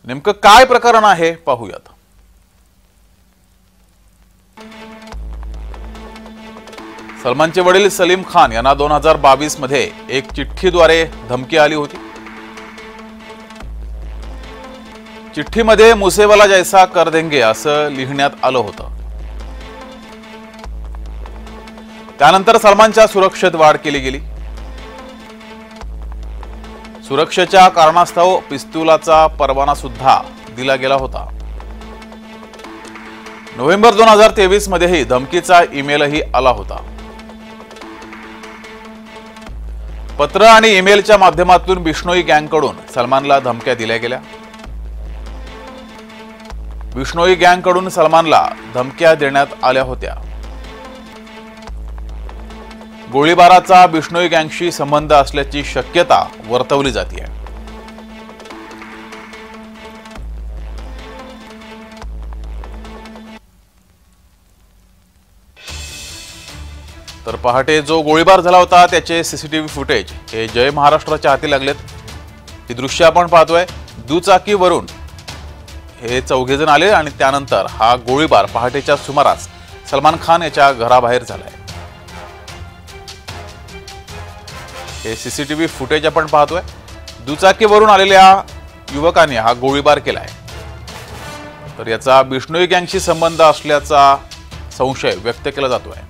नेमकं काय प्रकरण आहे पाहूयात। सलमानचे वडील सलीम खान यांना 2022 मध्ये एक चिठ्ठीद्वारे धमकी आली होती। चिठ्ठीमध्ये मुसेवाला जैसा कर देंगे असं लिहिण्यात आलं होतं। त्यानंतर सलमानच्या सुरक्षेत वाढ केली गेली। सुरक्षेच्या कारणास्तव पिस्तुलाचा परवाना सुद्धा दिला गेला होता। नोव्हेंबर 2023 मध्येही धमकीचा ईमेलही आला होता। पत्र आणि ईमेलच्या माध्यमातून बिश्नोई गँगकडून सलमानला धमक्या दिल्या गेल्या। बिश्नोई गँगकडून सलमानला धमक्या देण्यात आल्या होत्या। गोळीबाराचा बिश्नोई गँगशी संबंध असल्याची शक्यता वर्तवली जाते। तर पहाटे जो गोळीबार झाला होता त्याचे सीसीटीव्ही फुटेज हे जय महाराष्ट्राच्या हाती लागलेत। ही दृश्य आपण पाहतोय। दुचाकीवरून हे चौघेजण आले आणि त्यानंतर हा गोळीबार पहाटेच्या सुमारास सलमान खान याच्या घराबाहेर झालाय। हे सीसीटीव्ही फुटेज आपण पाहतोय। दुचाकीवरून आलेल्या युवकांनी हा गोळीबार केलाय। तर याचा बिश्नोई गँगशी संबंध असल्याचा संशय व्यक्त केला जातोय।